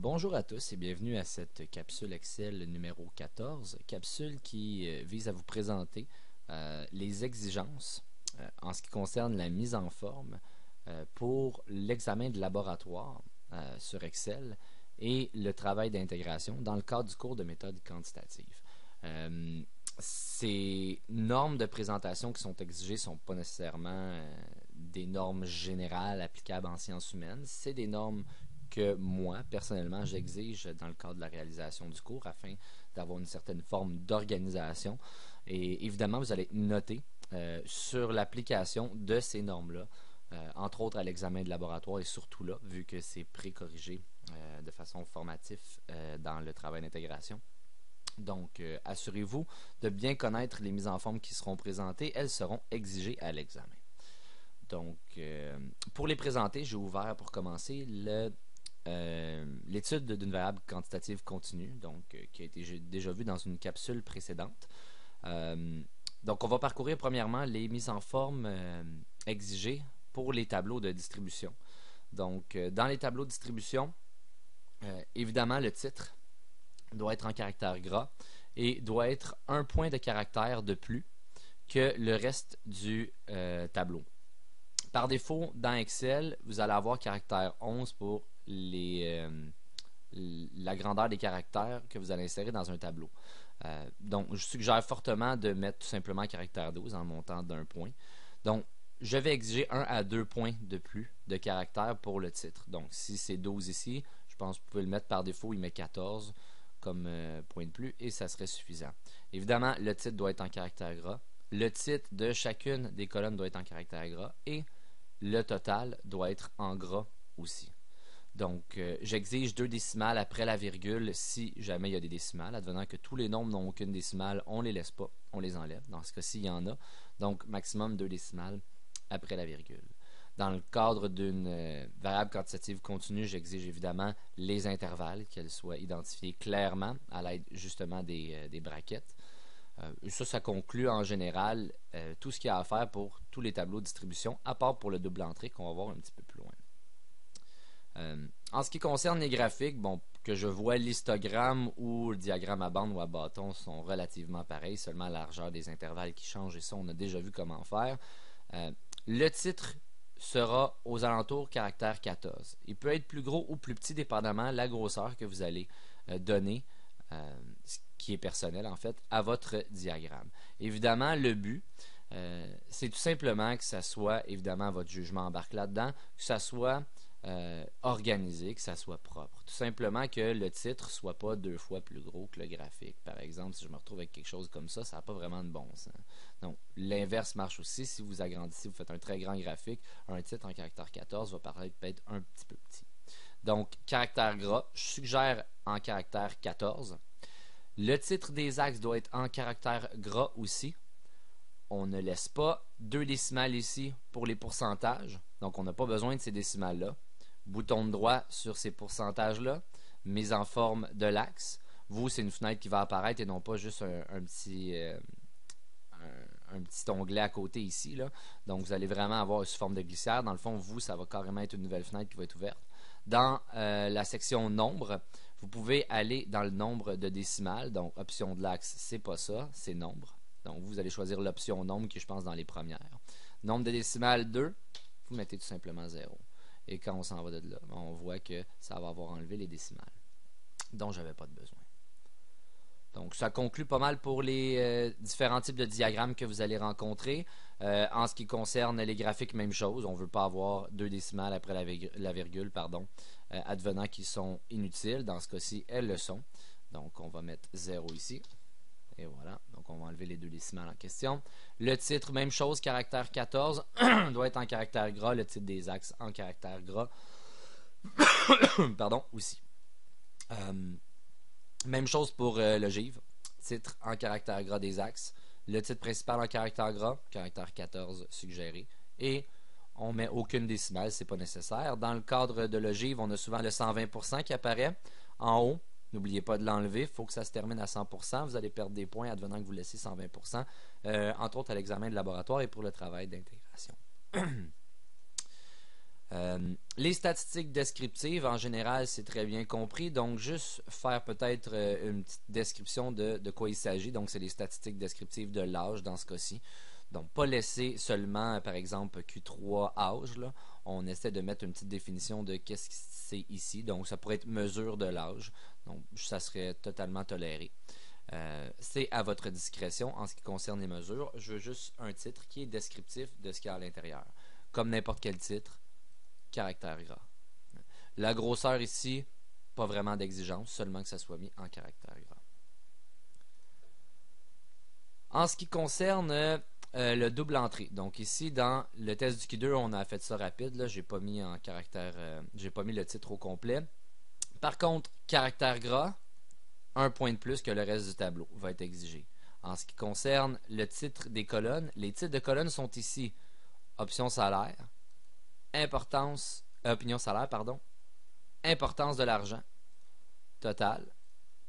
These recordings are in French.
Bonjour à tous et bienvenue à cette capsule Excel numéro 14, capsule qui vise à vous présenter les exigences en ce qui concerne la mise en forme pour l'examen de laboratoire sur Excel et le travail d'intégration dans le cadre du cours de méthode quantitative. Ces normes de présentation qui sont exigées ne sont pas nécessairement des normes générales applicables en sciences humaines, c'est des normes que moi, personnellement, j'exige dans le cadre de la réalisation du cours afin d'avoir une certaine forme d'organisation. Et évidemment, vous allez noter sur l'application de ces normes-là, entre autres à l'examen de laboratoire et surtout là, vu que c'est pré-corrigé de façon formative dans le travail d'intégration. Donc, assurez-vous de bien connaître les mises en forme qui seront présentées. Elles seront exigées à l'examen. Donc, pour les présenter, j'ai ouvert pour commencer l'étude d'une variable quantitative continue, donc qui a été déjà vue dans une capsule précédente. Donc, on va parcourir premièrement les mises en forme exigées pour les tableaux de distribution. Donc, dans les tableaux de distribution, évidemment, le titre doit être en caractère gras et doit être un point de caractère de plus que le reste du tableau. Par défaut, dans Excel, vous allez avoir caractère 11 pour la grandeur des caractères que vous allez insérer dans un tableau. Donc, je suggère fortement de mettre tout simplement caractère 12 en montant d'un point. Donc, je vais exiger 1 à 2 points de plus de caractère pour le titre. Donc, si c'est 12 ici, je pense que vous pouvez le mettre par défaut, il met 14 comme point de plus et ça serait suffisant. Évidemment, le titre doit être en caractère gras. Le titre de chacune des colonnes doit être en caractère gras et le total doit être en gras aussi. Donc, j'exige 2 décimales après la virgule si jamais il y a des décimales. Advenant que tous les nombres n'ont aucune décimale, on ne les laisse pas, on les enlève. Dans ce cas-ci, il y en a. Donc, maximum 2 décimales après la virgule. Dans le cadre d'une variable quantitative continue, j'exige évidemment les intervalles, qu'elles soient identifiées clairement à l'aide justement des brackets. Ça conclut en général tout ce qu'il y a à faire pour tous les tableaux de distribution, à part pour le double entrée qu'on va voir un petit peu plus loin. En ce qui concerne les graphiques, bon, que je vois l'histogramme ou le diagramme à bande ou à bâton sont relativement pareils, seulement la largeur des intervalles qui change et ça on a déjà vu comment faire. Le titre sera aux alentours caractère 14. Il peut être plus gros ou plus petit dépendamment de la grosseur que vous allez donner, ce qui est personnel en fait, à votre diagramme. Évidemment, le but, c'est tout simplement que ça soit, évidemment, votre jugement embarque là-dedans, que ça soit organisé, que ça soit propre. Tout simplement que le titre soit pas 2 fois plus gros que le graphique. Par exemple, si je me retrouve avec quelque chose comme ça n'a pas vraiment de bon sens. Donc, l'inverse marche aussi. Si vous agrandissez, vous faites un très grand graphique, un titre en caractère 14 va paraître peut-être un petit peu petit. Donc, caractère gras, je suggère en caractère 14. Le titre des axes doit être en caractère gras aussi. On ne laisse pas 2 décimales ici pour les pourcentages. Donc, on n'a pas besoin de ces décimales-là. Bouton de droit sur ces pourcentages-là. Mise en forme de l'axe. Vous, c'est une fenêtre qui va apparaître et non pas juste un petit onglet à côté ici, là. Donc, vous allez vraiment avoir sous forme de glissière. Dans le fond, vous, ça va carrément être une nouvelle fenêtre qui va être ouverte. Dans la section nombre, vous pouvez aller dans le nombre de décimales. Donc, option de l'axe, c'est pas ça, c'est nombre. Donc, vous allez choisir l'option nombre qui, je pense, dans les premières. Nombre de décimales 2, vous mettez tout simplement 0. Et quand on s'en va de là, on voit que ça va avoir enlevé les décimales, dont je n'avais pas de besoin. Donc, ça conclut pas mal pour les différents types de diagrammes que vous allez rencontrer. En ce qui concerne les graphiques, même chose. On ne veut pas avoir 2 décimales après la virgule, advenant qu'ils sont inutiles. Dans ce cas-ci, elles le sont. Donc, on va mettre 0 ici. Et voilà, donc on va enlever les 2 décimales en question. Le titre, même chose, caractère 14, doit être en caractère gras. Le titre des axes en caractère gras. Pardon, aussi. Même chose pour le GIV. Titre en caractère gras des axes. Le titre principal en caractère gras, caractère 14 suggéré. Et on ne met aucune décimale, c'est pas nécessaire. Dans le cadre de l'ogive, on a souvent le 120% qui apparaît en haut. N'oubliez pas de l'enlever, il faut que ça se termine à 100%. Vous allez perdre des points advenant que vous laissez 120%, entre autres à l'examen de laboratoire et pour le travail d'intégration. Les statistiques descriptives, en général, c'est très bien compris. Donc, juste faire peut-être une petite description de quoi il s'agit. Donc, c'est les statistiques descriptives de l'âge dans ce cas-ci. Donc, pas laisser seulement, par exemple, Q3 âge. Là. On essaie de mettre une petite définition de qu'est-ce que c'est ici. Donc, ça pourrait être mesure de l'âge. Donc, ça serait totalement toléré. C'est à votre discrétion en ce qui concerne les mesures. Je veux juste un titre qui est descriptif de ce qu'il y a à l'intérieur. Comme n'importe quel titre, caractère gras. La grosseur ici, pas vraiment d'exigence, seulement que ça soit mis en caractère gras. En ce qui concerne le double entrée, donc ici dans le test du Q2, on a fait ça rapide, là, j'ai pas mis en caractère, j'ai pas mis le titre au complet. Par contre, caractère gras, un point de plus que le reste du tableau va être exigé. En ce qui concerne le titre des colonnes, les titres de colonnes sont ici option salaire, opinion salaire, pardon, importance de l'argent, total,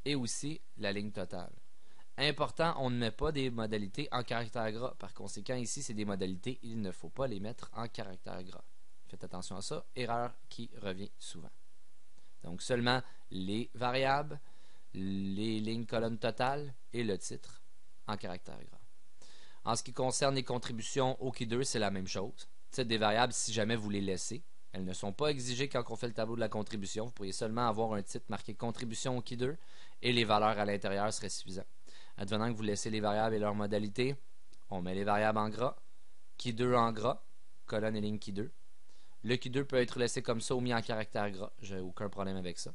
et aussi la ligne totale. Important, on ne met pas des modalités en caractère gras. Par conséquent, ici, c'est des modalités, il ne faut pas les mettre en caractère gras. Faites attention à ça, erreur qui revient souvent. Donc, seulement les variables, les lignes colonnes totales et le titre en caractère gras. En ce qui concerne les contributions au Q2, c'est la même chose. Titre des variables, si jamais vous les laissez, elles ne sont pas exigées quand on fait le tableau de la contribution. Vous pourriez seulement avoir un titre marqué contribution au Q2 et les valeurs à l'intérieur seraient suffisantes. Advenant que vous laissez les variables et leurs modalités, on met les variables en gras, Q2 en gras, colonne et ligne Q2. Le Q2 peut être laissé comme ça ou mis en caractère gras. J'ai aucun problème avec ça.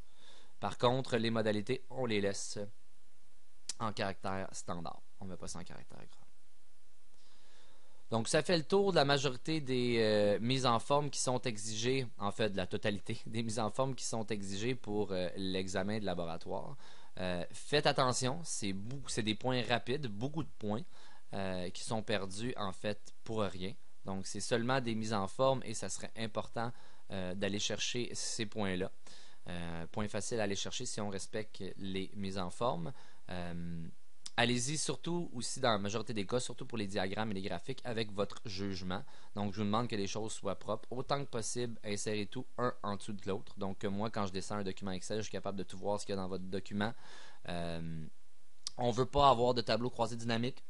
Par contre, les modalités, on les laisse en caractère standard. On ne met pas ça en caractère gras. Donc, ça fait le tour de la majorité des mises en forme qui sont exigées, en fait, de la totalité des mises en forme qui sont exigées pour l'examen de laboratoire. Faites attention, c'est des points rapides, beaucoup de points qui sont perdus, en fait, pour rien. Donc, c'est seulement des mises en forme et ça serait important d'aller chercher ces points-là. Point facile à aller chercher si on respecte les mises en forme. Allez-y surtout aussi dans la majorité des cas, surtout pour les diagrammes et les graphiques, avec votre jugement. Donc, je vous demande que les choses soient propres. Autant que possible, insérez tout un en dessous de l'autre. Donc, moi, quand je descends un document Excel, je suis capable de tout voir ce qu'il y a dans votre document. On ne veut pas avoir de tableau croisé dynamique,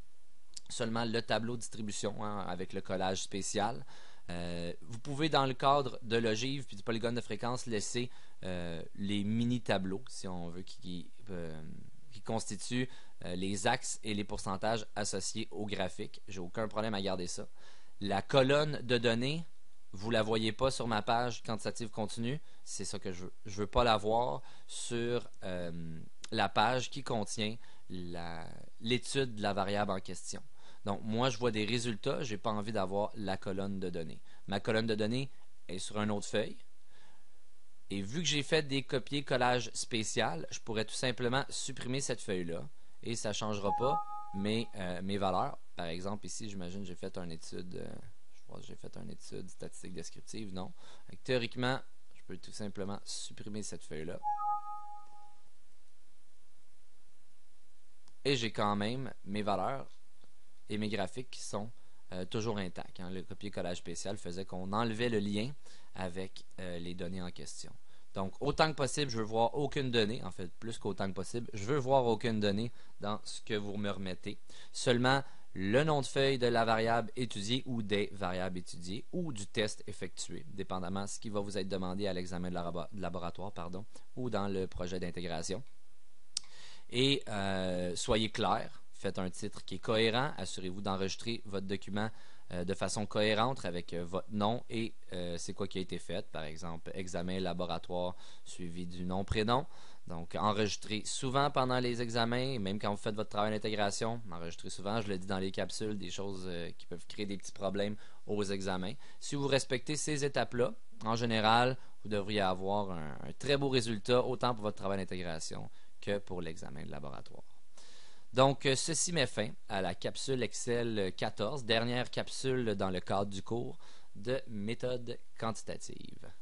seulement le tableau distribution avec le collage spécial. Vous pouvez, dans le cadre de l'ogive puis du polygone de fréquence, laisser les mini-tableaux, si on veut, qui constituent les axes et les pourcentages associés au graphique. J'ai aucun problème à garder ça. La colonne de données, vous ne la voyez pas sur ma page quantitative continue. C'est ça que je veux. Je ne veux pas la voir sur la page qui contient l'étude de la variable en question. Donc, moi, je vois des résultats. Je n'ai pas envie d'avoir la colonne de données. Ma colonne de données est sur une autre feuille. Et vu que j'ai fait des copier-collages spéciales, je pourrais tout simplement supprimer cette feuille-là et ça ne changera pas mes valeurs. Par exemple, ici, j'imagine j'ai fait une étude, je crois que j'ai fait une étude statistique descriptive, non. Donc, théoriquement, je peux tout simplement supprimer cette feuille-là. Et j'ai quand même mes valeurs et mes graphiques qui sont toujours intacts. Le copier-collage spécial faisait qu'on enlevait le lien avec les données en question. Donc, autant que possible, je veux voir aucune donnée, en fait, plus qu'autant que possible, je veux voir aucune donnée dans ce que vous me remettez. Seulement le nom de feuille de la variable étudiée ou des variables étudiées ou du test effectué, dépendamment de ce qui va vous être demandé à l'examen de laboratoire, ou dans le projet d'intégration. Et soyez clair, faites un titre qui est cohérent, assurez-vous d'enregistrer votre document de façon cohérente avec votre nom et c'est quoi qui a été fait. Par exemple, examen laboratoire suivi du nom-prénom. Donc, enregistrez souvent pendant les examens, même quand vous faites votre travail d'intégration, enregistrez souvent, je le dis dans les capsules, des choses qui peuvent créer des petits problèmes aux examens. Si vous respectez ces étapes-là, en général, vous devriez avoir un très beau résultat, autant pour votre travail d'intégration que pour l'examen de laboratoire. Donc, ceci met fin à la capsule Excel 14, dernière capsule dans le cadre du cours de méthode quantitative.